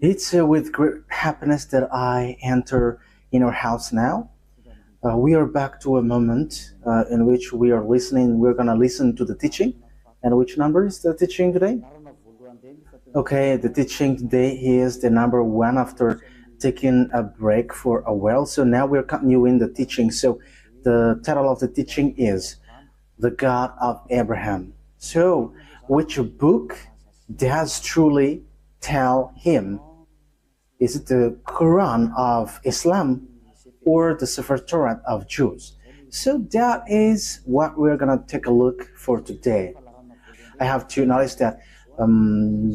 It's with great happiness that I enter in our house now. We are back to a moment in which we are listening. We're going to listen to the teaching. And which number is the teaching today? Okay, the teaching today is the number one after taking a break for a while. So now we're continuing the teaching. So the title of the teaching is The God of Abraham. So, which book does truly tell him? Is it the Quran of Islam or the Torat of Jews? So that is what we're gonna take a look for today. I have to notice that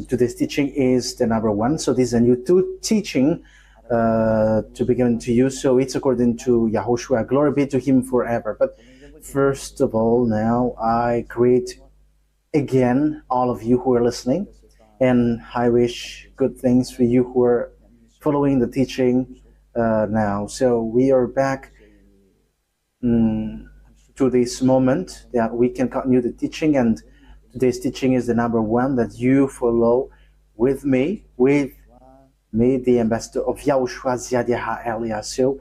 today's teaching is the number one. So this is a new teaching to be given to you. So it's according to YAHOSHUAH. Glory be to him forever. But first of all, now I greet again all of you who are listening, and I wish good things for you who are following the teaching now. So we are back to this moment that we can continue the teaching, and today's teaching is the number one that you follow with me, the ambassador of YAHOSHUAH Ziadiha Elia. So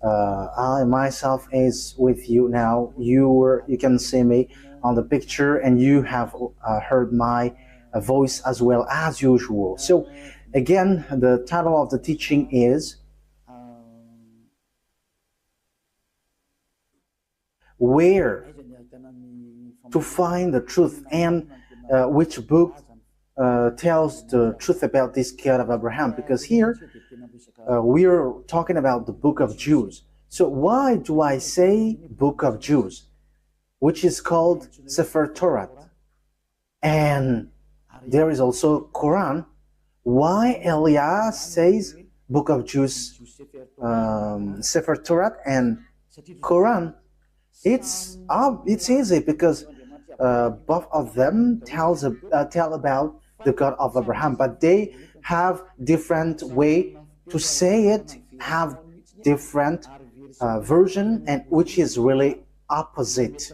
I myself is with you now. You can see me on the picture, and you have heard my voice as well as usual. So again, the title of the teaching is Where to Find the Truth, and which book tells the truth about this God of Abraham, because here we are talking about the book of Jews. So why do I say book of Jews, which is called Torat? And there is also Quran. Why Elias says book of Jews, Torat and Quran? It's easy because both of them tell about the God of Abraham, but they have different way to say it, have different version, and which is really opposite,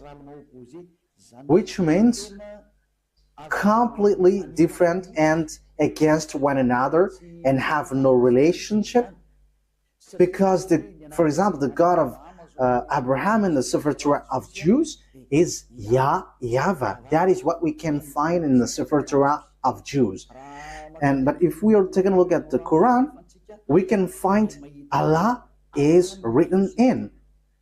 which means completely different and against one another and have no relationship. Because for example, the God of Abraham and the Torah of Jews is YAHVAH. That is what we can find in the Torah of Jews. But if we are taking a look at the Quran, we can find Allah is written in.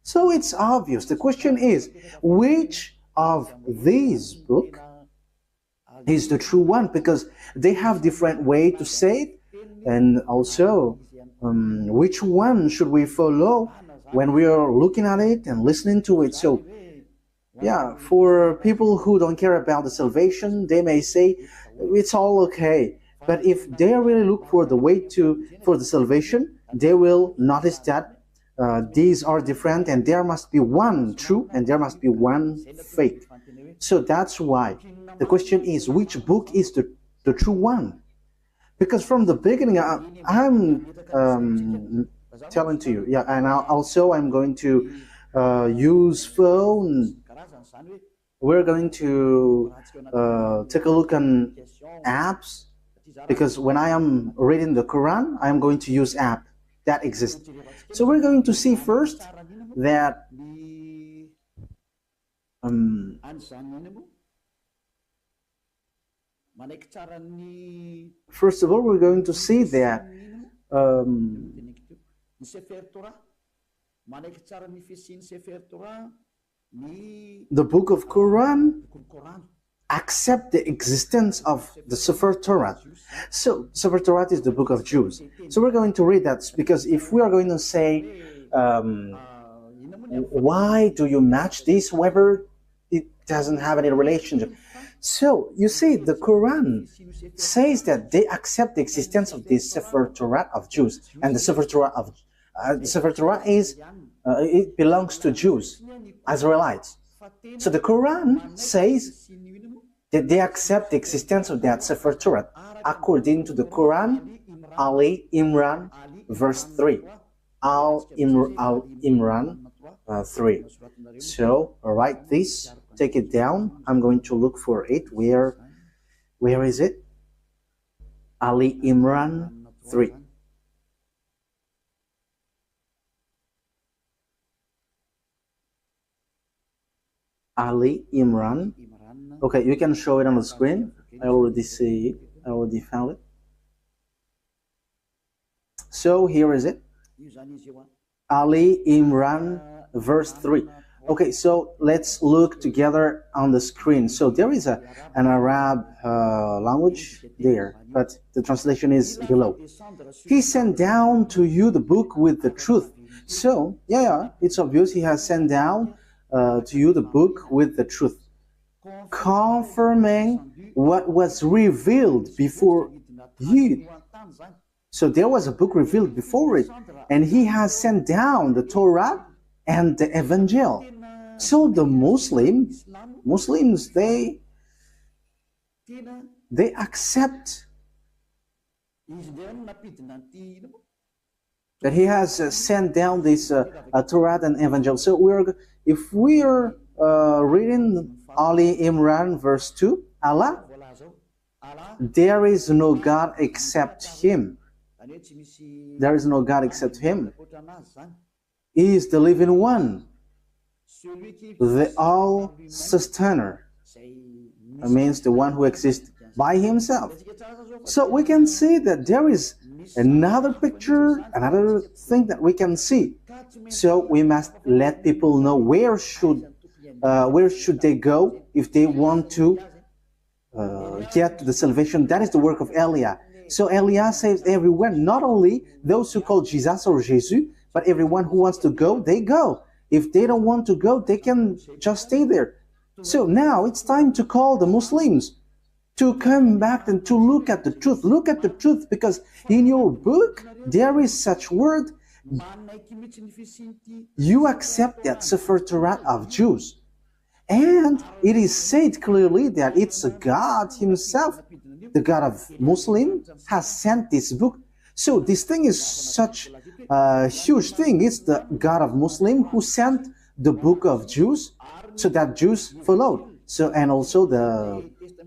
So it's obvious. The question is, which of these books is the true one? Because they have different way to say it, and also which one should we follow when we are looking at it and listening to it. So yeah, for people who don't care about the salvation, they may say it's all okay. But if they really look for the way for the salvation, they will notice that these are different, and there must be one true and there must be one fake. So that's why the question is, which book is the true one? Because from the beginning, I'm telling to you, and also I'm going to use phone. We're going to take a look on apps, because when I am reading the Quran, I am going to use app that exists. So we're going to see first that first of all, we're going to see that the book of Quran accept the existence of the Torat. So Torat is the book of Jews. So we're going to read that, because if we are going to say why do you match this, whether it doesn't have any relationship. So you see, the Quran says that they accept the existence of the Torat of Jews, and the Torat of Torat is it belongs to Jews, Israelites. So the Quran says that they accept the existence of that Torat according to the Quran, Ali Imran, verse 3. Al Imran 3. So write this, take it down. I'm going to look for it. Where is it? Ali Imran 3. Ali Imran. Okay, you can show it on the screen. I already see it. I already found it. So here is it. Ali Imran, verse 3. Okay, so let's look together on the screen. So there is an Arab language there, but the translation is below. He sent down to you the book with the truth. So, yeah, it's obvious he has sent down to you the book with the truth, confirming what was revealed before you. So there was a book revealed before it, and he has sent down the Torat and the Evangel. So the Muslims, they accept that he has sent down this Torat and Evangel. So if we are reading Ali Imran verse 2, Allah, there is no God except Him. There is no God except Him. He is the living one, the all-sustainer. It means the one who exists by Himself. So we can see that there is another picture, another thing that we can see. So we must let people know where should they go if they want to get to the salvation. That is the work of Elia. So Elia saves everyone, not only those who call Jesus or Jesus, but everyone who wants to go, they go. If they don't want to go, they can just stay there. So now it's time to call the Muslims to come back and to look at the truth. Look at the truth, because in your book there is such word. You accept that Sefer Torat of Jews. And it is said clearly that it's God Himself, the God of Muslim, has sent this book. So this thing is such a huge thing. It's the God of Muslim who sent the book of Jews, so that Jews followed. So, and also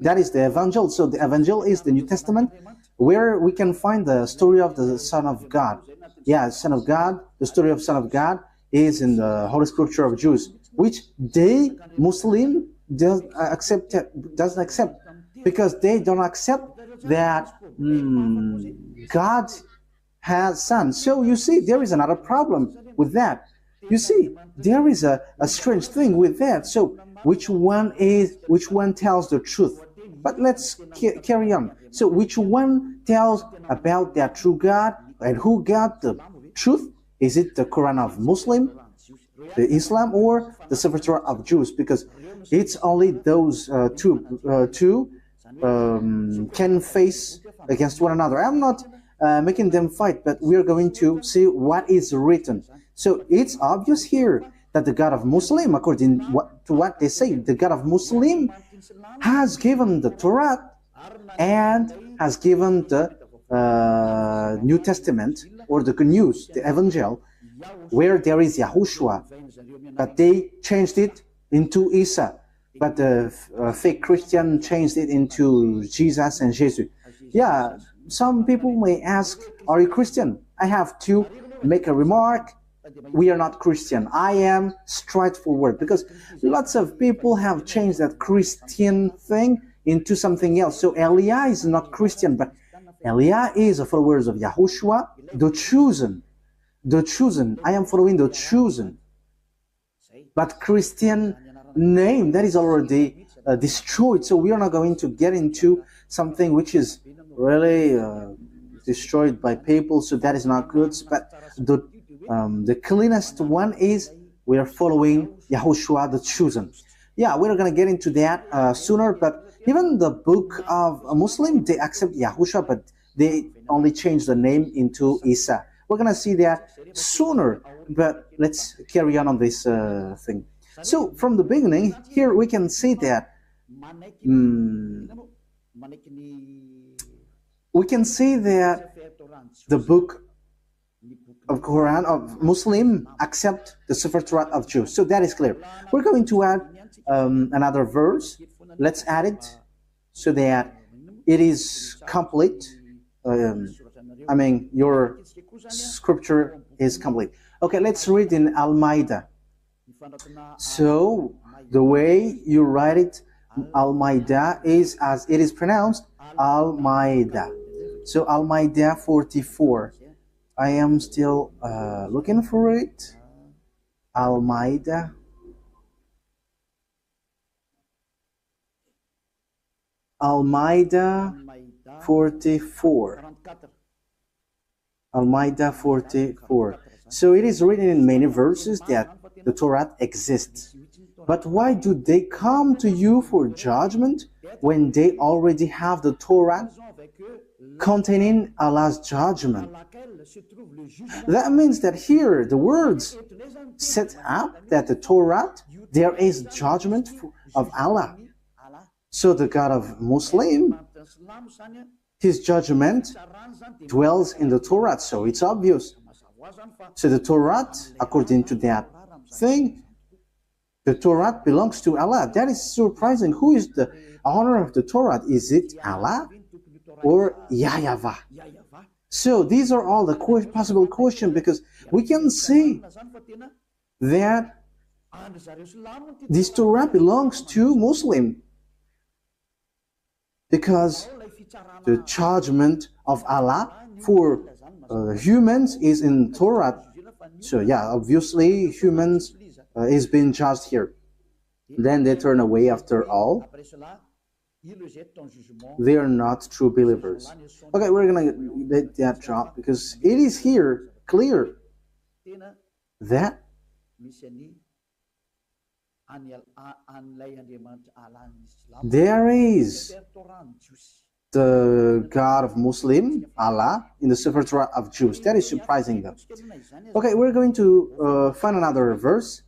that is the Evangel. So the Evangel is the New Testament, where we can find the story of the Son of God. Yeah, Son of God. The story of Son of God is in the Holy Scripture of Jews, which they Muslim doesn't accept, because they don't accept that God has Son. So you see, there is another problem with that. You see, there is a strange thing with that. So which one tells the truth? But let's carry on. So which one tells about that true God and who got the truth? Is it the Quran of Muslim, the Islam, or the Sefer Torah of Jews? Because it's only those two can face against one another. I'm not making them fight, but we are going to see what is written. So it's obvious here that the God of Muslim, according to what they say, the God of Muslim has given the Torah and has given the New Testament, or the Good News, the Evangel, where there is YAHOSHUAH, but they changed it into Isa, but the fake Christian changed it into Jesus and Jesus. Yeah, some people may ask, are you Christian? I have to make a remark. We are not Christian. I am straightforward, because lots of people have changed that Christian thing into something else. So Elia is not Christian, but Elia is a follower of YAHOSHUAH, the chosen. The chosen. I am following the chosen. But Christian name, that is already destroyed. So we are not going to get into something which is really destroyed by people. So that is not good. But the cleanest one is we are following YAHOSHUAH, the chosen. Yeah, we're going to get into that sooner. But even the book of a Muslim, they accept YAHOSHUAH, but they only change the name into Isa. We're going to see that sooner, but let's carry on this thing. So from the beginning, here we can see that the book of Quran of Muslim accept the Sefer Torah of Jews. So that is clear. We're going to add another verse. Let's add it so that it is complete. I mean, your scripture is complete. Okay, let's read in Almeida. So, the way you write it, Almeida, is as it is pronounced, Almeida. So, Almeida 44. I am still looking for it. Almeida. Almeida 44. Almeida 44. So it is written in many verses that the Torat exists. But why do they come to you for judgment when they already have the Torat containing Allah's judgment? That means that here the words set up that the Torat, there is judgment of Allah. So the God of Muslim, his judgment dwells in the Torat, so it's obvious. So the Torat, according to that thing, the Torat belongs to Allah. That is surprising. Who is the owner of the Torat? Is it Allah or YAHVAH? So these are all the possible questions, because we can see that this Torah belongs to Muslim, because the judgment of Allah for humans is in Torah. So yeah, obviously humans is being judged here. Then they turn away after all. They are not true believers. Okay, we're gonna let that drop, because it is here clear that there is the God of Muslim, Allah, in the Sefer Torah of Jews. That is surprising though. Okay, we're going to find another verse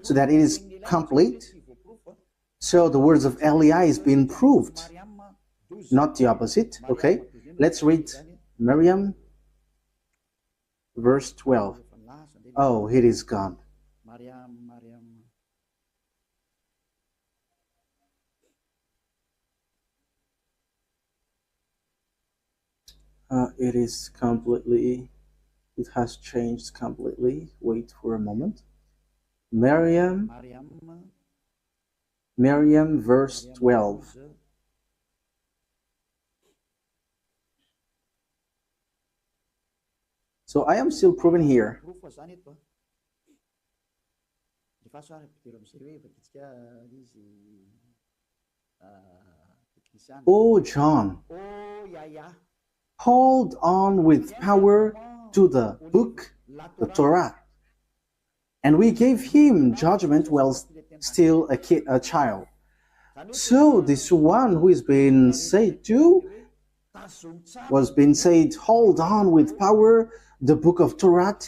so that it is complete. So the words of Eliah is being proved, not the opposite. Okay, let's read Miriam, verse 12. Oh, it is gone. It is completely, it has changed completely. Wait for a moment. Miriam, verse 12. So I am still proving here. Oh, John, hold on with power to the book, the Torah. And we gave him judgment while still a child. So this one who is being said to was being said, hold on with power the book of Torah,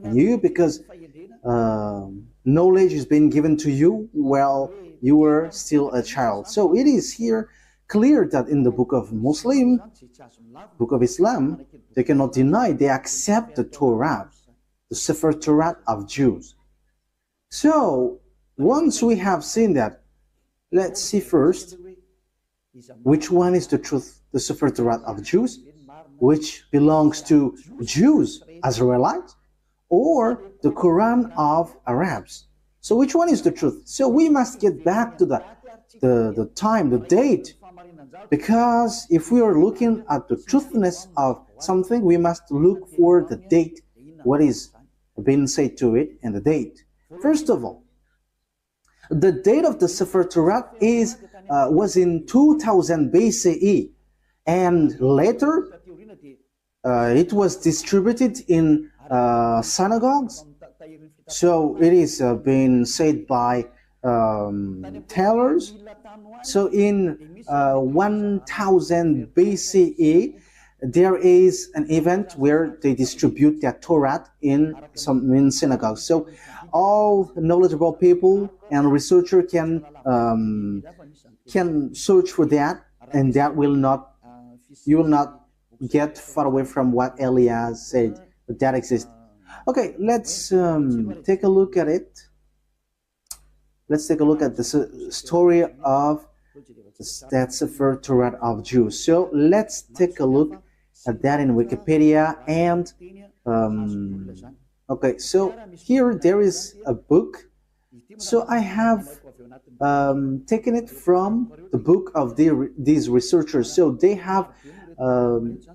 and you, because knowledge is being given to you while you were still a child. So it is here clear that in the book of Muslim, book of Islam, they cannot deny, they accept the Torah, the Sefer Torah of Jews. So once we have seen that, let's see first which one is the truth, the Sefer Torah of Jews, which belongs to Jews, Israelites, or the Quran of Arabs. So which one is the truth? So we must get back to the time, the date, because if we are looking at the truthfulness of something, we must look for the date, what is being said to it, and the date. First of all, the date of the Sefer Torah was in 2000 BCE, and later it was distributed in synagogues. So it is being said by tailors. So in 1000 BCE, there is an event where they distribute their Torah in synagogues. So all knowledgeable people and researcher can search for that, and that will not, you will not get far away from what Eliah said, but that exists. Okay, let's take a look at it. Let's take a look at the story of that Sefer Torah of Jews. So let's take a look that in Wikipedia. And okay, so here there is a book. So I have taken it from the book of these researchers. So they have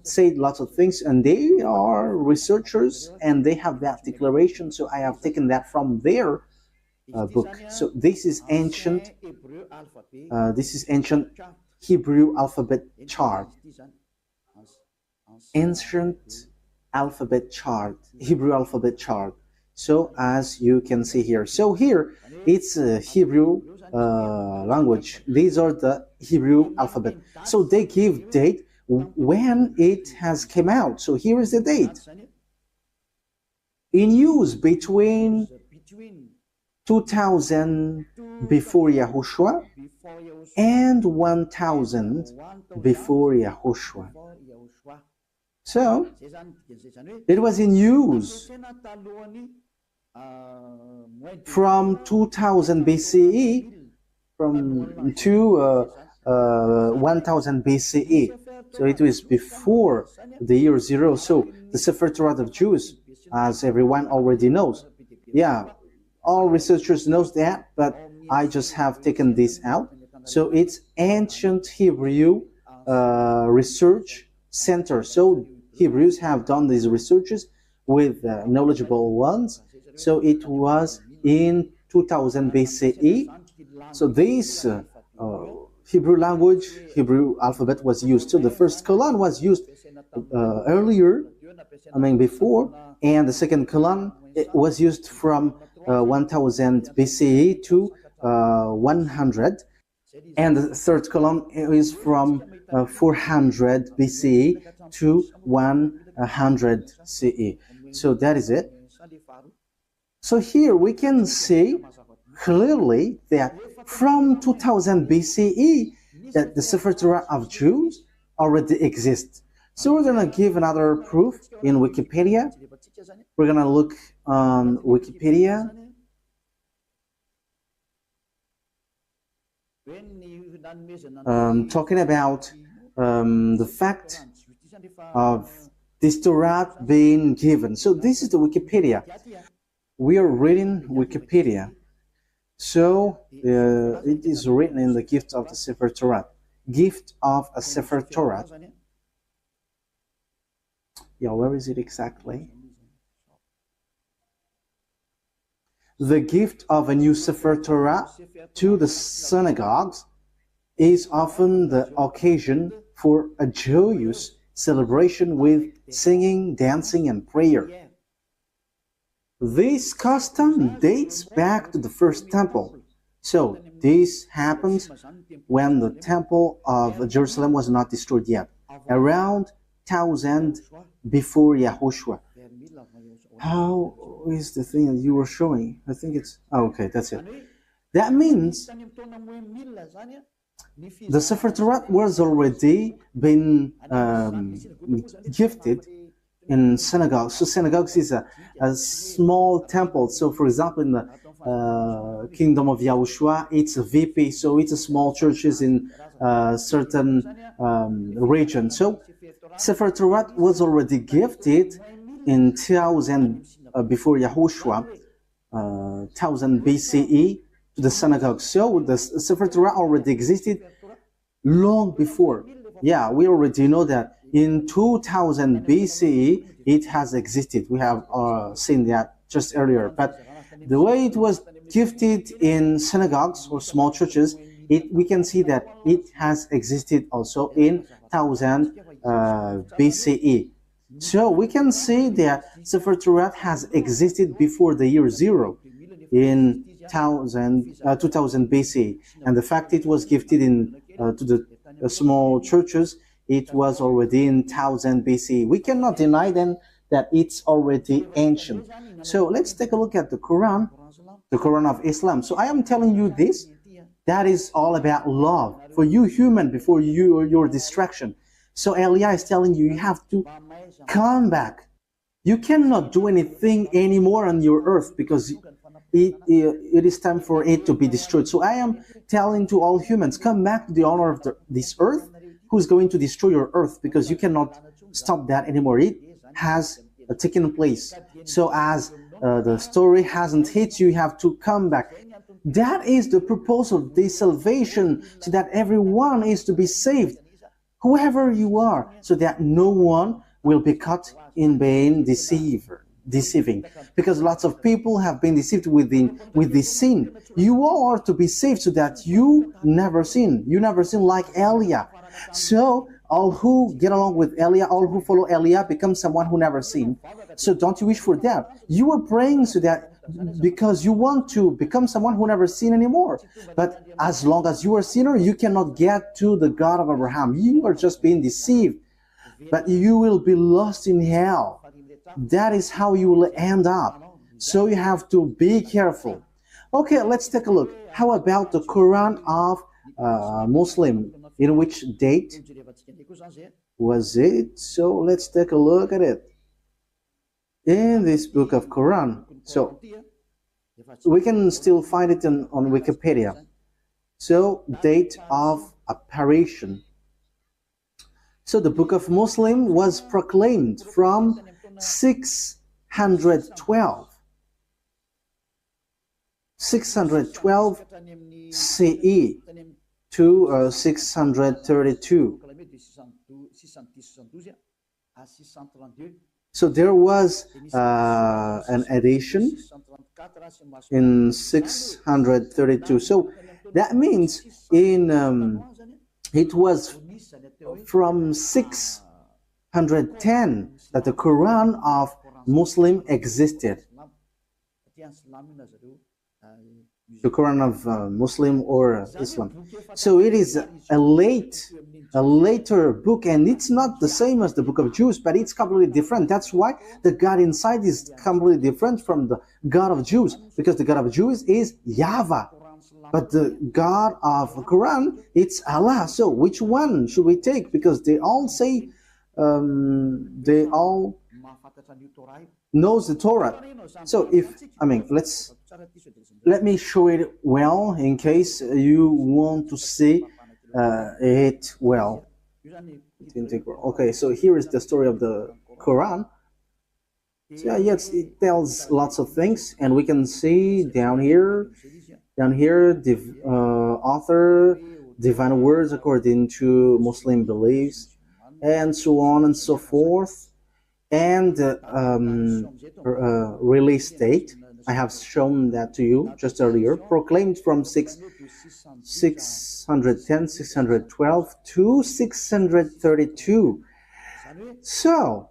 said lots of things, and they are researchers, and they have that declaration. So I have taken that from their book. So this is ancient. This is ancient Hebrew alphabet chart. Ancient alphabet chart, Hebrew alphabet chart. So as you can see here, so here it's a Hebrew language. These are the Hebrew alphabet. So they give date when it has came out. So here is the date. In use between 2000 before Yahushua and 1000 before Yahushua. So it was in use from 2000 BCE to 1000 BCE. So it was before the year 0. So the Sefer Torat of Jews, as everyone already knows. Yeah, all researchers knows that, but I just have taken this out. So it's ancient Hebrew research center. So Hebrews have done these researches with knowledgeable ones. So it was in 2000 BCE. So this Hebrew language, Hebrew alphabet was used. So the first colon was used earlier, before, and the second colon it was used from 1000 BCE to 100, and the third column is from 400 BCE to 100 CE. So that is it. So here we can see clearly that from 2000 BCE that the Sefer Torah of Jews already exists. So we're going to give another proof in Wikipedia. We're going to look on Wikipedia. Talking about the fact of this Torah being given. So this is the Wikipedia. We are reading Wikipedia. So it is written in the gift of the Sefer Torah. Gift of a Sefer Torah. Yeah, where is it exactly? The gift of a new Sefer Torah to the synagogues is often the occasion for a joyous celebration with singing, dancing, and prayer. This custom dates back to the first temple. So this happens when the temple of Jerusalem was not destroyed yet, around 1000 before Yahushua. How is the thing that you were showing? I think it's... Oh, okay, that's it. That means the Sefer Torah was already been gifted in synagogues. So synagogues is a small temple. So for example, in the kingdom of YAHOSHUAH, it's a VP. So it's a small churches in certain region. So Sefer Torah was already gifted in 1000 before Yahushua, 1000 BCE to the synagogue. So the Sefer Torah already existed long before. Yeah, we already know that in 2000 BCE it has existed. We have seen that just earlier. But the way it was gifted in synagogues or small churches, we can see that it has existed also in 1000 BCE. So we can see that Sefer Torah has existed before the year 0 in 2000 BC, and the fact it was gifted in to the small churches, it was already in 1000 BC. We cannot deny then that it's already ancient. So let's take a look at the Quran of Islam. So I am telling you this, that is all about love for you human before your distraction. So Elia is telling you, you have to come back. You cannot do anything anymore on your earth because it is time for it to be destroyed. So I am telling to all humans, come back to the owner of this earth who's going to destroy your earth, because you cannot stop that anymore. It has taken place. So as the story hasn't hit you, you have to come back. That is the purpose of this salvation, so that everyone is to be saved, whoever you are, so that no one will be caught in being deceiving. Because lots of people have been deceived with this sin. You all are to be saved so that you never sin. You never sin like Eliah. So all who get along with Eliah, all who follow Eliah, become someone who never sinned. So don't you wish for that? You are praying so that because you want to become someone who never sinned anymore. But as long as you are a sinner, you cannot get to the God of Abraham. You are just being deceived. But you will be lost in hell. That is how you will end up. So you have to be careful. Okay, let's take a look. How about the Quran of Muslim? In which date was it? So let's take a look at it. In this book of Quran. So we can still find it on Wikipedia. So date of apparition. So the book of Muslim was proclaimed from 612 CE to 632. So there was an edition in 632. So that means it was from 610 that the Quran of Muslim existed. The Quran of Muslim or Islam. So it is a later book, and it's not the same as the book of Jews, but it's completely different. That's why the God inside is completely different from the God of Jews, because the God of Jews is YAHVAH, but the God of the Quran, it's Allah. So which one should we take? Because they all say, they all knows the Torah. So let me show it well in case you want to see it well. Okay, so here is the story of the Quran. So yeah, yes, it tells lots of things, and we can see down here, the author, divine words according to Muslim beliefs, and so on and so forth, and release date. I have shown that to you just earlier, proclaimed from 610, 612 to 632. So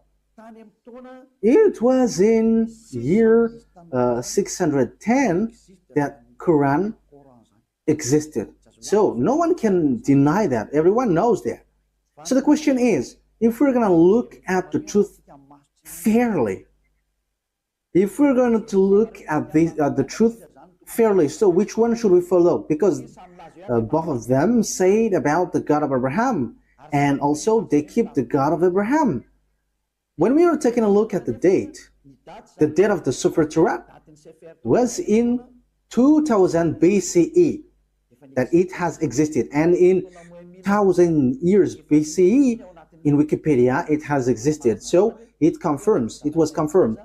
it was in year 610 that Quran existed. So no one can deny that. Everyone knows that. So the question is, if we're going to look at the truth fairly, if we're going to look at the truth fairly, so which one should we follow? Because both of them say about the God of Abraham, and also they keep the God of Abraham. When we are taking a look at the date of the Sefer Torat was in 2000 BCE that it has existed, and in 1000 years BCE in Wikipedia it has existed. So it was confirmed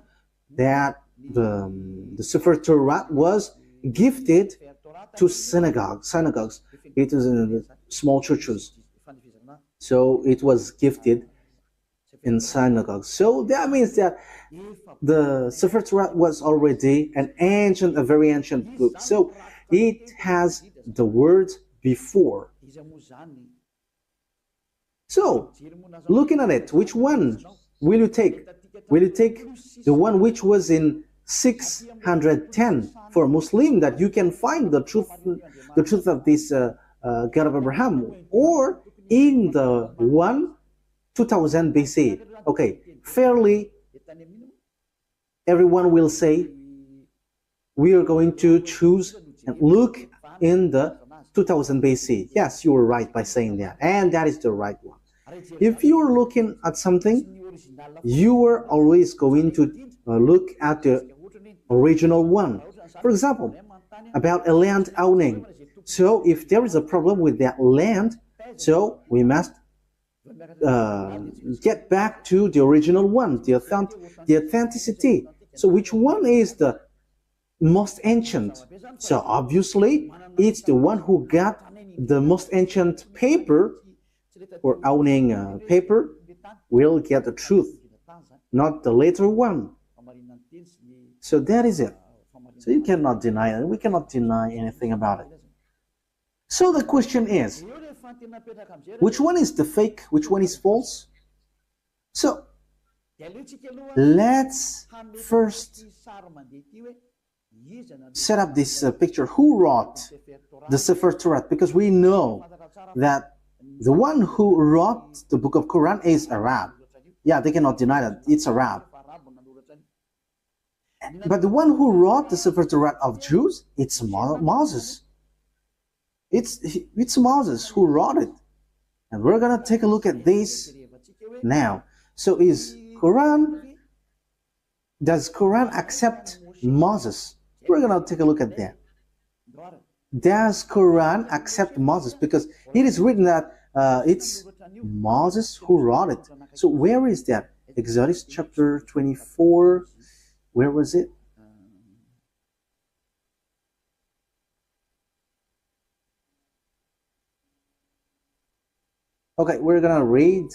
that the Sefer Torat was gifted to synagogues. It is in small churches. So it was gifted in synagogues. So that means that the Sefer Torat was already a very ancient book. So it has the words before. So, looking at it, which one will you take? Will you take the one which was in 610 for Muslim, that you can find the truth of this God of Abraham, or in the 2000 BC? Okay, fairly, everyone will say we are going to choose and look in the 2000 BC. Yes, you were right by saying that, and that is the right one. If you are looking at something, you are always going to look at the original one. For example, about a land owning. So if there is a problem with that land, so we must get back to the original one, the authenticity. So which one is the most ancient? So obviously it's the one who got the most ancient paper, or owning paper, will get the truth, not the later one. So that is it. So you cannot deny it. We cannot deny anything about it. So the question is, which one is the fake? Which one is false? So let's first set up this picture. Who wrote the Sefer Torat? Because we know that the one who wrote the book of Quran is Arab. Yeah, they cannot deny that it's Arab. But the one who wrote the Sefer Torat of Jews, it's Moses. It's Moses who wrote it. And we're going to take a look at this now. So does Quran accept Moses? We're going to take a look at that. Does Quran accept Moses? Because it is written that it's Moses who wrote it. So where is that? Exodus chapter 24. Where was it? Okay, we're gonna read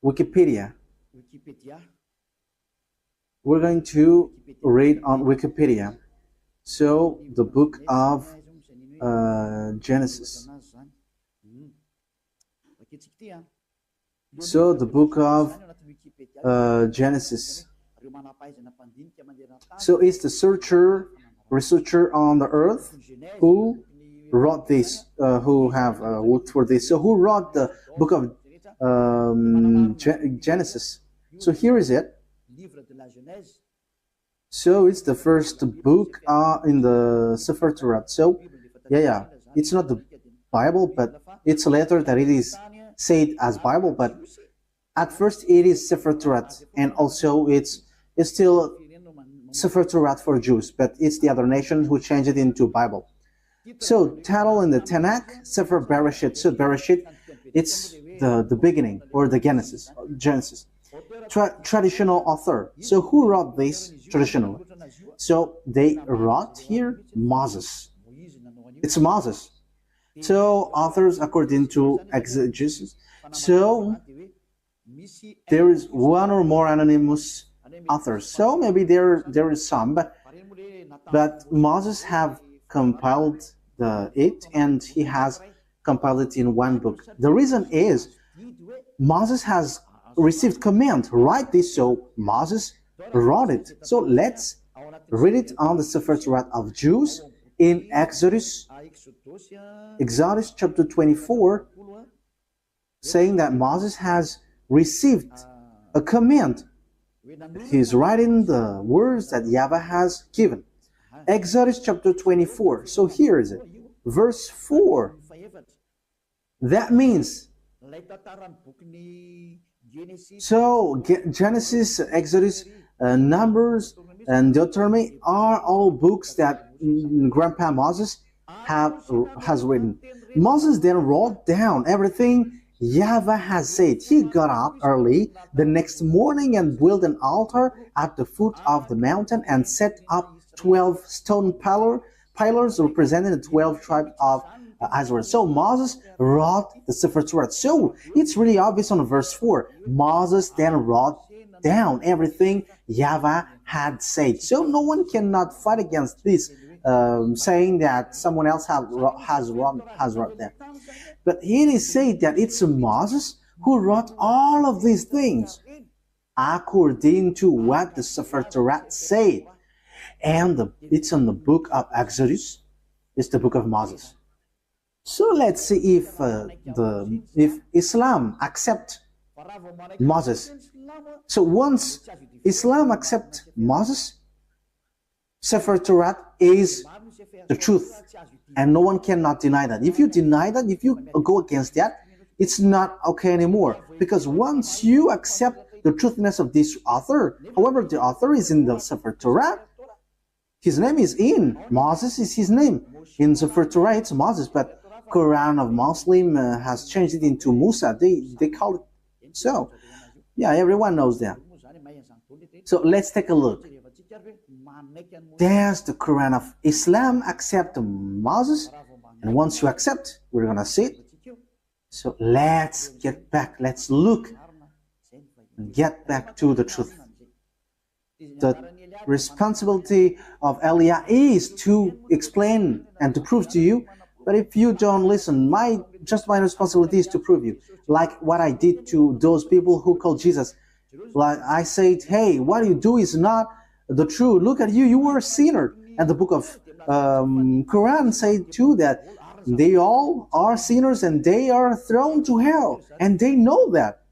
Wikipedia. We're going to read on Wikipedia. So the book of Genesis. So the book of Genesis. So it's the researcher on the earth who wrote this, who have worked for this. So who wrote the book of Genesis? So here is it. So it's the first book in the Sefer Torat. So yeah, it's not the Bible, but it's a letter that it is said as Bible, but at first it is Sefer Torat, and also it's still Sefer Torat for Jews, but it's the other nations who changed it into Bible. So title in the Tanakh, Sefer Bereshit. So Bereshit, it's the beginning, or the Genesis. Traditional author. So who wrote this traditional? So they wrote here Moses. It's Moses. So authors according to exegesis. So there is one or more anonymous authors. So maybe there is some, but Moses have compiled it, and he has compiled it in one book. The reason is Moses has received command, write this, so Moses wrote it. So let's read it on the Sefer Torat of Jews in Exodus chapter 24, saying that Moses has received a command. He's writing the words that YAHVAH has given. Exodus chapter 24. So here is it. Verse 4. That means, so Genesis, Exodus, Numbers, and Deuteronomy are all books that Grandpa Moses has written. Moses then wrote down everything YAHVAH has said. He got up early the next morning and built an altar at the foot of the mountain and set up 12 stone pillars representing the 12 tribes of Israel. So Moses wrote the Sefer Torat. So it's really obvious on verse 4. Moses then wrote down everything YAHVAH had said. So no one cannot fight against this, saying that someone else has wrote that. But it is said that it's Moses who wrote all of these things according to what the Sefer Torat said. And it's in the book of Exodus. It's the book of Moses. So let's see if Islam accepts Moses. So once Islam accepts Moses, Sefer Torat is the truth, and no one cannot deny that. If you deny that, if you go against that, it's not okay anymore. Because once you accept the truthiness of this author, however, the author is in the Sefer Torat, his name is in. Moses is his name. In Sefer Torah, it's Moses, but Quran of Muslim has changed it into Musa. They call it so. Yeah, everyone knows that. So let's take a look. Does the Quran of Islam accept Moses? And once you accept, we're gonna see it. So let's get back. Let's look and get back to the truth. The responsibility of Elia is to explain and to prove to you. But if you don't listen, my responsibility is to prove you. Like what I did to those people who called Jesus. Like I said, hey, what you do is not the truth. Look at you, you were a sinner. And the book of Quran said too that they all are sinners and they are thrown to hell. And they know that.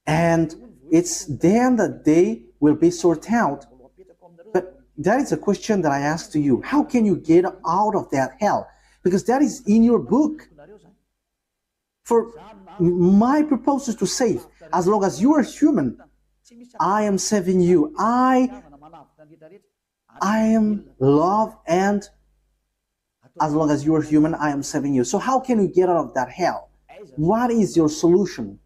And it's then that they will be sorted out. But that is a question that I ask to you. How can you get out of that hell? Because that is in your book. For my purpose is to save. As long as you are human, I am saving you. I am love, and as long as you are human, I am saving you. So how can you get out of that hell? What is your solution?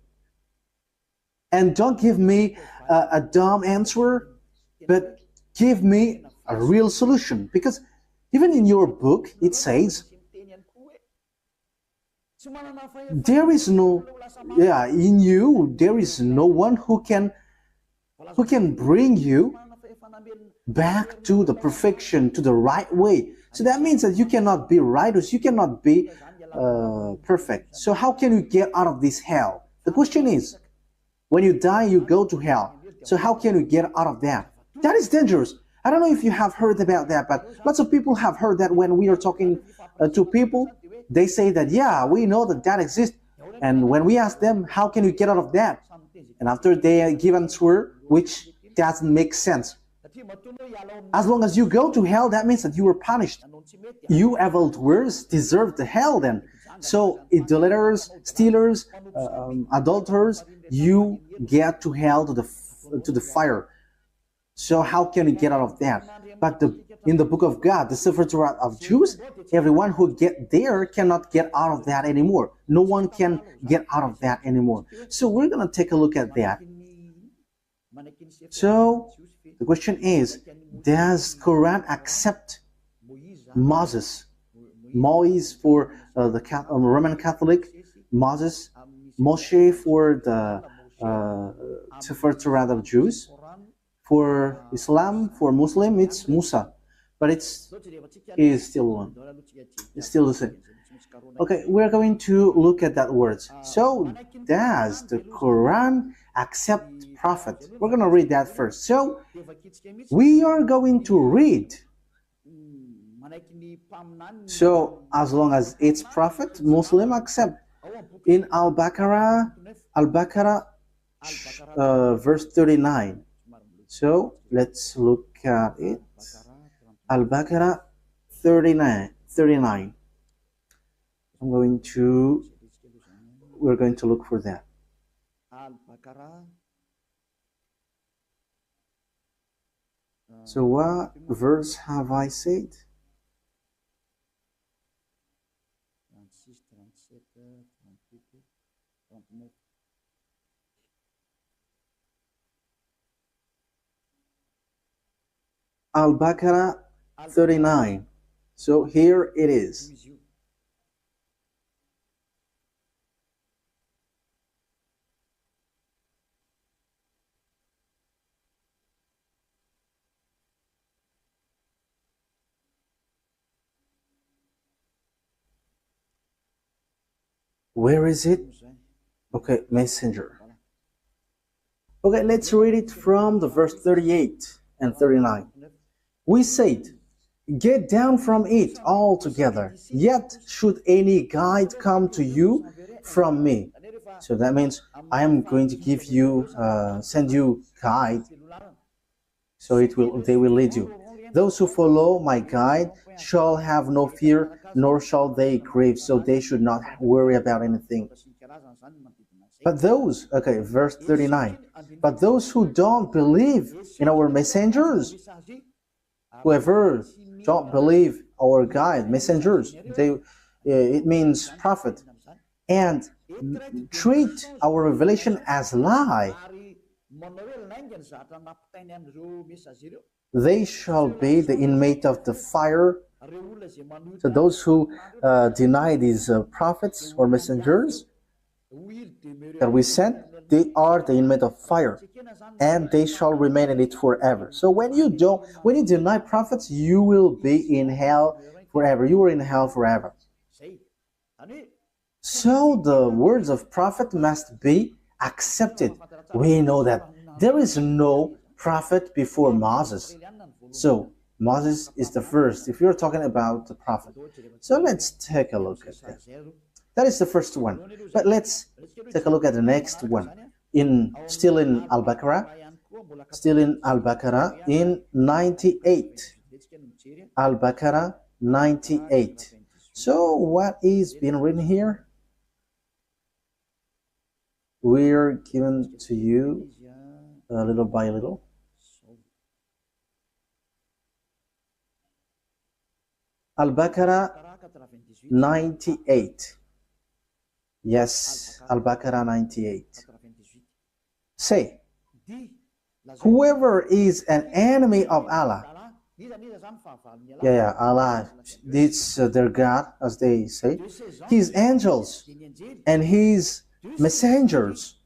And don't give me a dumb answer, but give me a real solution. Because even in your book, it says, there is no, in you, there is no one who can bring you back to the perfection, to the right way. So that means that you cannot be righteous, you cannot be perfect. So how can you get out of this hell? The question is, when you die, you go to hell. So how can you get out of that? That is dangerous. I don't know if you have heard about that, but lots of people have heard that when we are talking to people, they say that, yeah, we know that that exists. And when we ask them, how can you get out of that? And after they give an answer, which doesn't make sense. As long as you go to hell, that means that you were punished. You evildoers deserve the hell then. So idolaters, stealers, adulterers, you get to hell, to the fire. So how can you get out of that? But in the book of God, the Sefer Torat of Jews, everyone who get there cannot get out of that anymore. No one can get out of that anymore. So we're going to take a look at that. So the question is, does Quran accept Moses for the Roman Catholic, Moses, Moshe for the Sefer Torat of Jews? For Islam, for Muslim, it's Musa, but it is still one. It's still the same. Okay, we're going to look at that words. So, does the Quran accept prophet? We're going to read that first. So, we are going to read. So, as long as it's prophet, Muslim accept. In Al-Baqarah, verse 39. So let's look at it. Al-Baqarah 39. We're going to look for that. So what verse have I said? Al-Baqarah 39. So here it is. Where is it? Okay, messenger. Okay, let's read it from the verse 38 and 39. We said, get down from it altogether, yet should any guide come to you from me. So that means I am going to give you, send you guide, so they will lead you. Those who follow my guide shall have no fear, nor shall they grieve, so they should not worry about anything. But those, okay, verse 39, but those who don't believe in our messengers, whoever don't believe our guide, messengers, it means prophet, and treat our revelation as lie, they shall be the inmate of the fire. So those who deny these prophets or messengers that we sent, they are the inmate of fire, and they shall remain in it forever. So when you deny prophets, you will be in hell forever. You are in hell forever. So the words of prophet must be accepted. We know that there is no prophet before Moses. So Moses is the first, if you're talking about the prophet. So let's take a look at that. That is the first one. But let's take a look at the next one. Still in Al-Baqarah. Still in Al-Baqarah in 98. Al-Baqarah 98. So what is being written here? We're given to you little by little. Al-Baqarah 98. Yes, Al-Baqarah 98. Say, whoever is an enemy of Allah, Allah, it's their God, as they say, his angels and his messengers,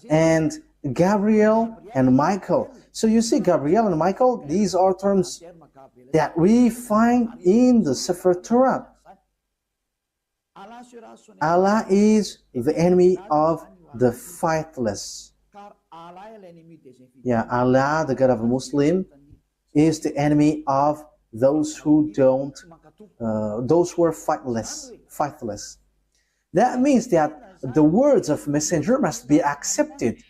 and Gabriel and Michael. So you see, Gabriel and Michael, these are terms that we find in the Sefer Torah. Allah is the enemy of the faithless. Allah, the God of a Muslim, is the enemy of those who don't, those who are faithless. That means that the words of messenger must be accepted,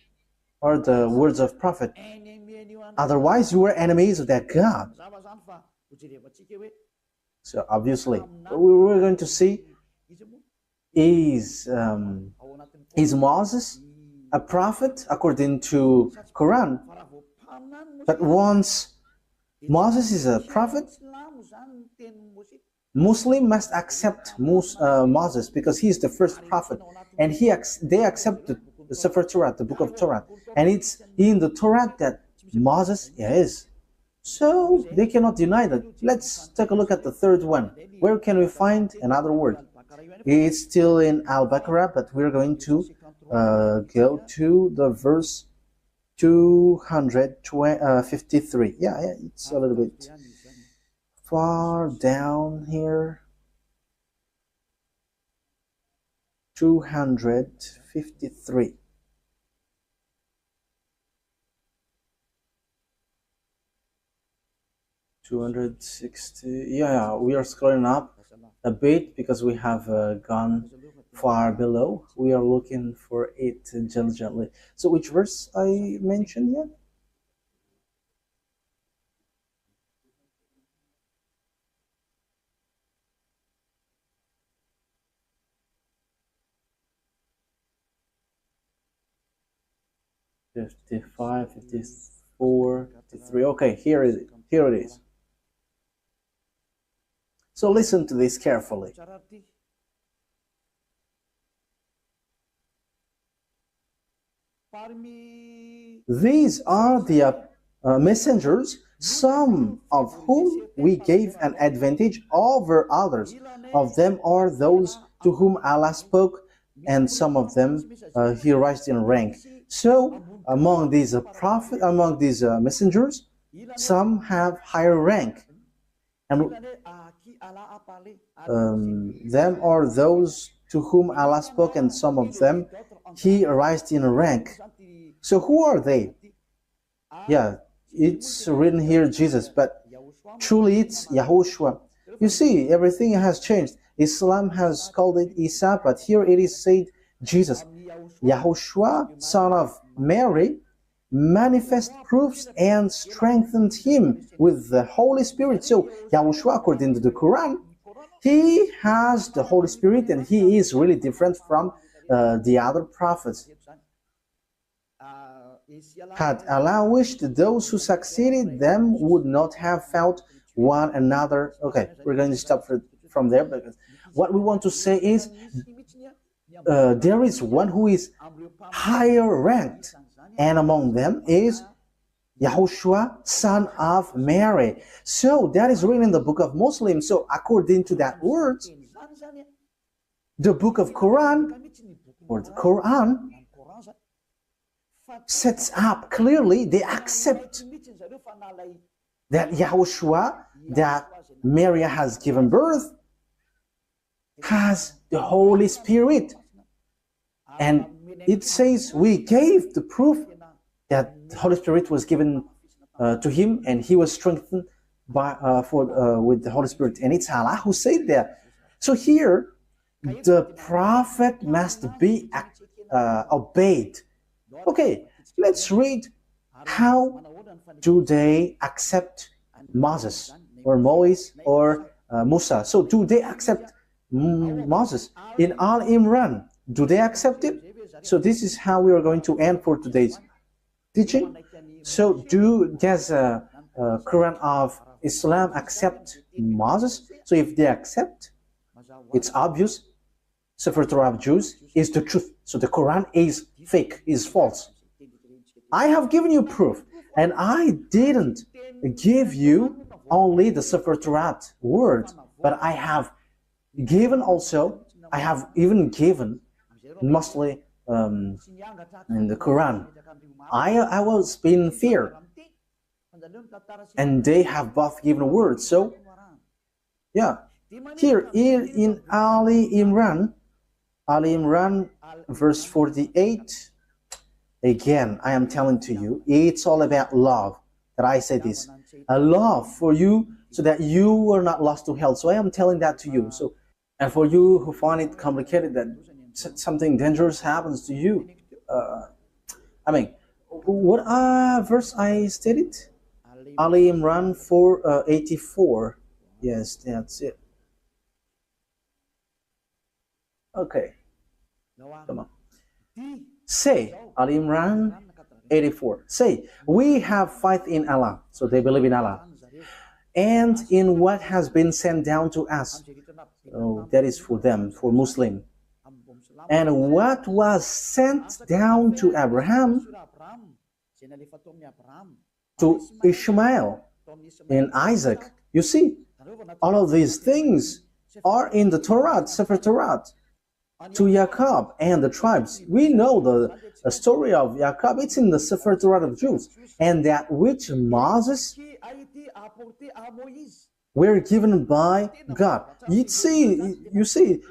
or the words of prophet. Otherwise, you are enemies of that God. So obviously, what we're going to see is Moses a prophet according to Quran? But once Moses is a prophet, Muslim must accept Moses because he is the first prophet, and they accept the Sefer Torah, the book of Torah, and it's in the Torah that Moses is. So they cannot deny that. Let's take a look at the third one. Where can we find another word? It's still in Al-Baqarah, but we're going to go to the verse 253. Yeah, it's a little bit far down here. 253. Yeah, we are scrolling up a bit because we have gone far below. We are looking for it diligently. So which verse I mentioned yet? "55, 54, 53. Okay, here it is. So listen to this carefully. These are the messengers, some of whom we gave an advantage over others. Of them are those to whom Allah spoke, and some of them He raised in rank. So among these messengers, some have higher rank, and them are those to whom Allah spoke, and some of them He raised in rank. So who are they? Yeah, it's written here Jesus, but truly it's YAHOSHUAH. You see, everything has changed. Islam has called it Isa, but here it is said Jesus. YAHOSHUAH, son of Mary, manifest proofs and strengthened him with the Holy Spirit. So YAHOSHUAH, according to the Quran, he has the Holy Spirit, and he is really different from the other prophets. Had Allah wished, those who succeeded them would not have felt one another. Okay, we're going to stop for from there, because what we want to say is there is one who is higher ranked, and among them is YAHOSHUAH, son of Mary. So that is written in the book of Muslims. So according to that word, the book of Quran, or the Quran, sets up clearly, they accept that YAHOSHUAH, that Mary has given birth, has the Holy Spirit. And it says we gave the proof that the Holy Spirit was given to him, and he was strengthened by with the Holy Spirit. And it's Allah who said that. So here, the prophet must be obeyed. Okay, let's read how do they accept Moses or Moise or Musa. So do they accept Moses? In Al Imran, do they accept it? So this is how we are going to end for today's teaching. So does Quran of Islam accept Moses? So if they accept, it's obvious Sefer Torah of Jews is the truth. So the Quran is fake, is false. I have given you proof, and I didn't give you only the Sefer Torah word, but I have given also, I have even given mostly in the Quran. I was in fear, and they have both given words. So yeah, here in Ali Imran verse 48, again I am telling to you, it's all about love, that I say this, a love for you so that you are not lost to hell. So I am telling that to you. So, and for you who find it complicated that something dangerous happens to you, I mean, what verse I stated? Ali Imran 4:84. Yes, that's it. Okay, come on. Say, Ali Imran 84. Say, we have faith in Allah. So they believe in Allah, and in what has been sent down to us. So that is for them, for Muslim. And what was sent down to Abraham, to Ishmael, and Isaac. You see, all of these things are in the Torat, Sefer Torah. To Jacob and the tribes. We know the story of Jacob. It's in the Sefer Torah of Jews. And that which Moses were given by God. You see,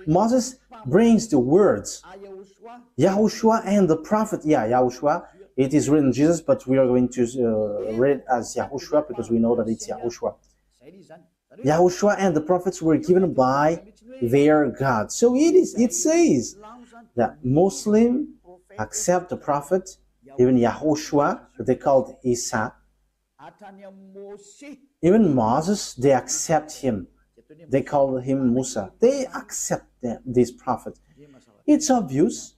Moses brings the words. YAHOSHUAH and the prophet. Yeah, YAHOSHUAH. It is written Jesus, but we are going to read it as YAHOSHUAH because we know that it's YAHOSHUAH. YAHOSHUAH and the prophets were given by their God. So it says that Muslim accept the prophet, even YAHOSHUAH, they called Isa. Even Moses, they accept him. They call him Musa. They accept this prophet. It's obvious.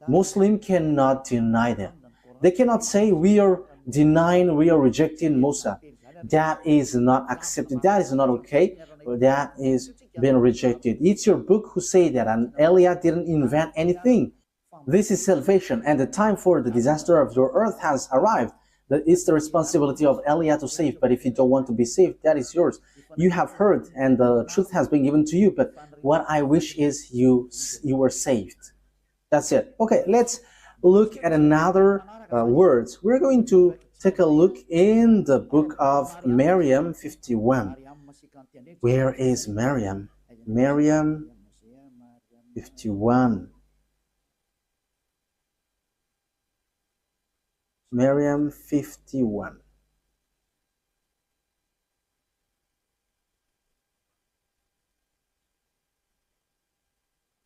Muslim cannot deny them. They cannot say we are denying, we are rejecting Musa. That is not accepted. That is not okay. That is being rejected. It's your book who say that, and Elijah didn't invent anything. This is salvation, and the time for the disaster of your earth has arrived. It's the responsibility of Elijah to save, but if you don't want to be saved, that is yours. You have heard, and the truth has been given to you, but what I wish is you were saved. That's it. Okay, let's look at another words. We're going to take a look in the book of Maryam 51. Where is Maryam? Maryam 51. Maryam 51.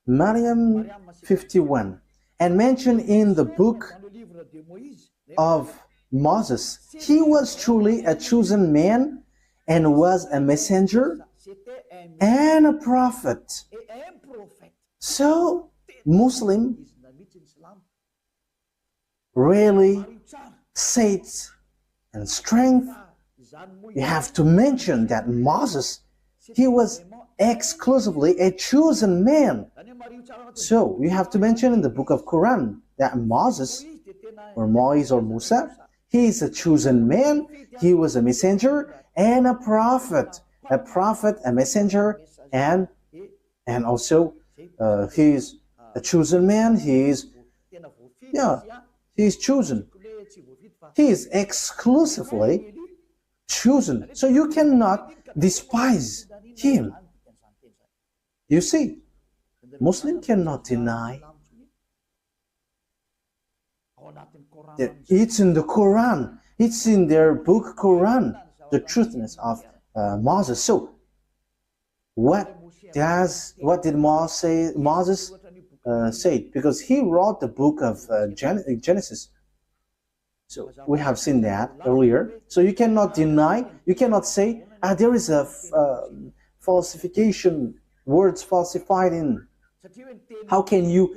Maryam 51. And mentioned in the book of Moses, he was truly a chosen man and was a messenger and a prophet. So, Muslim really says and strength, you have to mention that Moses, he was exclusively a chosen man. So you have to mention in the book of Quran that Moses or Moise or Musa, he is a chosen man, he was a messenger and a prophet, a messenger, and also he is a chosen man, he is chosen. He is exclusively chosen. So you cannot despise him. You see, Muslim cannot deny that it's in the Quran, it's in their book Quran, the truthness of Moses. So what did Moses say? Because he wrote the book of Genesis. So we have seen that earlier. So you cannot deny, you cannot say, there is a falsification, words falsified in. How can you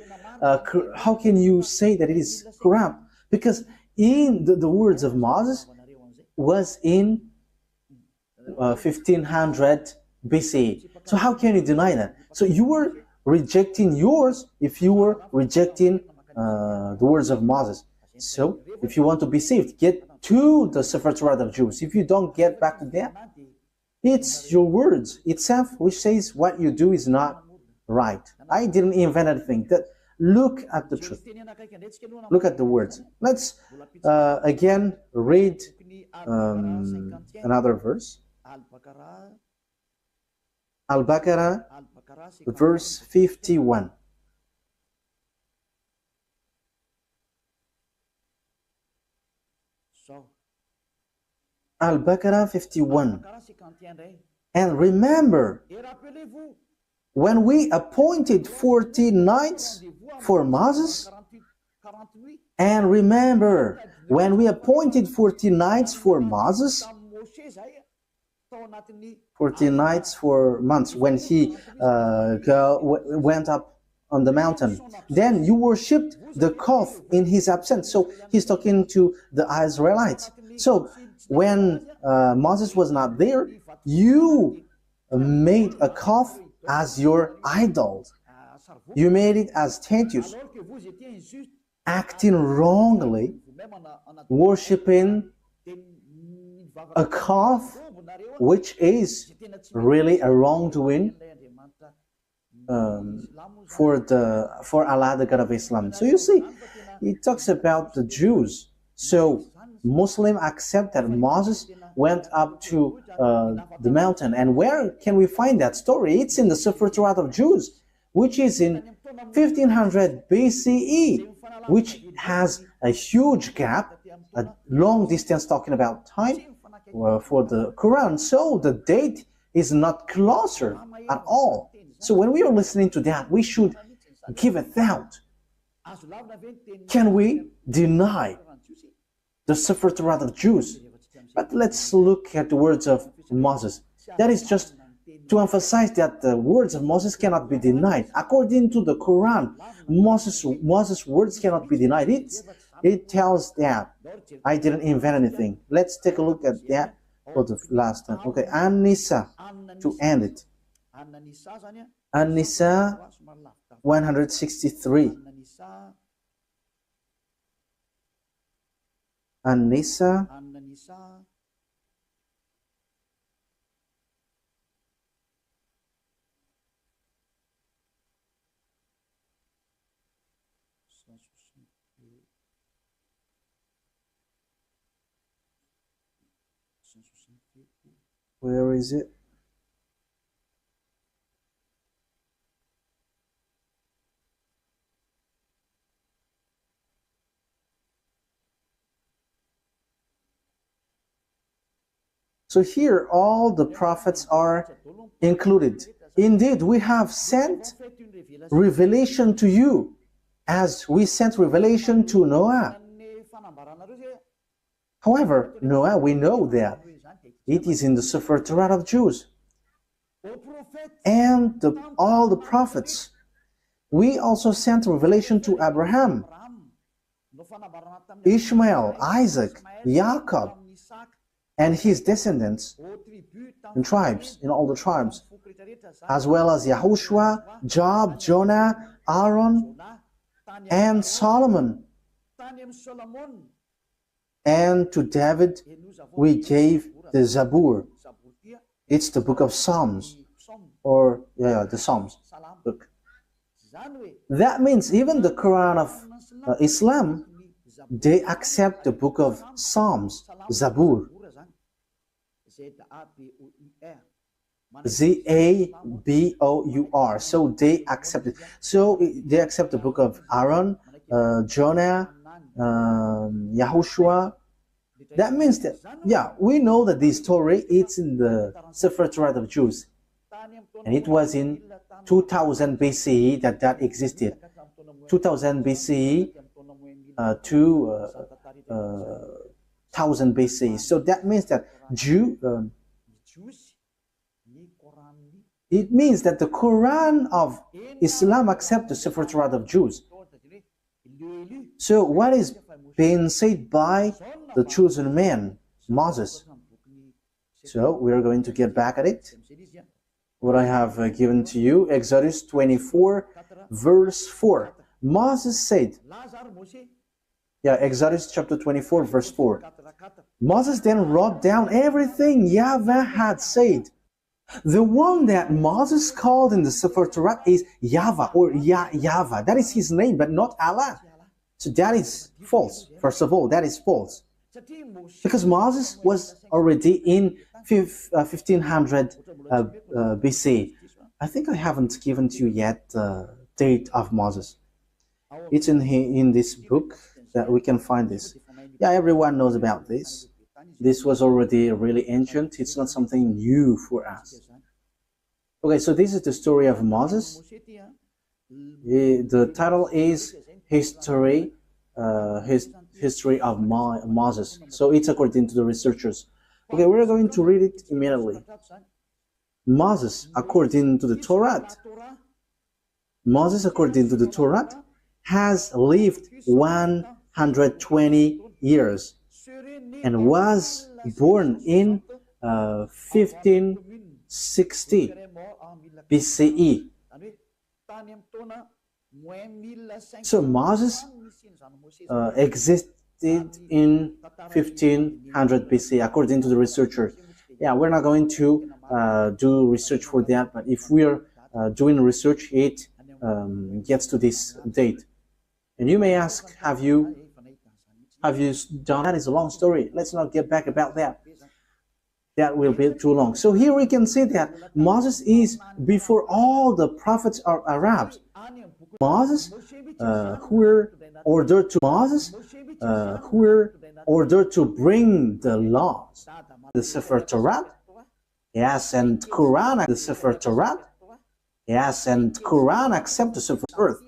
say that it is Quran? Because in the words of Moses was in 1500 BCE. So how can you deny that? So you were rejecting yours if you were rejecting the words of Moses. So if you want to be saved, get to the Sefer Torat of Jews. If you don't get back to that, it's your words itself which says what you do is not right. I didn't invent anything. Look at the truth. Look at the words. Let's again read another verse. Al-Baqarah, verse 51. Al-Baqarah 51. And remember, when we appointed 40 nights for Moses, and remember, when we appointed 40 nights for Moses, 40 nights for months, when he went up on the mountain, then you worshipped the calf in his absence. So he's talking to the Israelites. So when Moses was not there, you made a calf as your idol. You made it as statues, acting wrongly, worshipping a calf, which is really a wrongdoing for Allah, the God of Islam. So you see, it talks about the Jews. So Muslim accept that Moses went up to the mountain. And where can we find that story? It's in the Sefer Torat of Jews, which is in 1500 BCE, which has a huge gap, a long distance talking about time for the Quran. So the date is not closer at all. So when we are listening to that, we should give a thought. Can we deny the Sefer Torat of Jews? But let's look at the words of Moses. That is just to emphasize that the words of Moses cannot be denied. According to the Quran, Moses' words cannot be denied. It tells that I didn't invent anything. Let's take a look at that for the last time. Okay, An-Nisa, to end it. An-Nisa 163. An-Nisa where is it? So here all the prophets are included. Indeed, we have sent revelation to you as we sent revelation to Noah. However, Noah, we know that it is in the Sefer Torat of Jews. And all the prophets. We also sent revelation to Abraham, Ishmael, Isaac, Jacob, and his descendants and tribes, in all the tribes. as well as YAHOSHUAH, Job, Jonah, Aaron, and Solomon. And to David we gave the Zabur. It's the book of Psalms, or the Psalms book. That means even the Quran of Islam, they accept the book of Psalms, Zabur. Zabur. So they accept it. So they accept the book of Aaron, Jonah, YAHOSHUAH. That means that, we know that this story, it's in the Torat of Jews. And it was in 2000 BCE that existed. 2000 BCE to 1000 BCE. So that means that it means that the Quran of Islam accepts the Sefer Torat of Jews. So what is being said by the chosen man, Moses? So we are going to get back at it. What I have given to you, Exodus 24, verse 4. Moses said, Exodus chapter 24, verse 4. Moses then wrote down everything YAHVAH had said. The one that Moses called in the Sefer Torat is YAHVAH, or YAHVAH. That is his name, but not Allah. So that is false. First of all, that is false. Because Moses was already in 1500 BC. I think I haven't given to you yet the date of Moses. It's in this book that we can find this. Everyone knows about this. This was already really ancient. It's not something new for us. Okay, so this is the story of Moses. The title is History of Moses. So it's according to the researchers. Okay, we're going to read it immediately. Moses, according to the Torat, has lived 120 years and was born in 1560 BCE. So Moses existed in 1500 BC, according to the researchers. We're not going to do research for that, but if we're doing research, it gets to this date. And you may ask, have you done that? Is a long story. Let's not get back about that. That will be too long. So here we can see that Moses is before all the prophets are Arabs. Moses, who were ordered to bring the laws, the Sefer Torat, and Quran, the Sefer Torat, and Quran accept the Sefer Earth.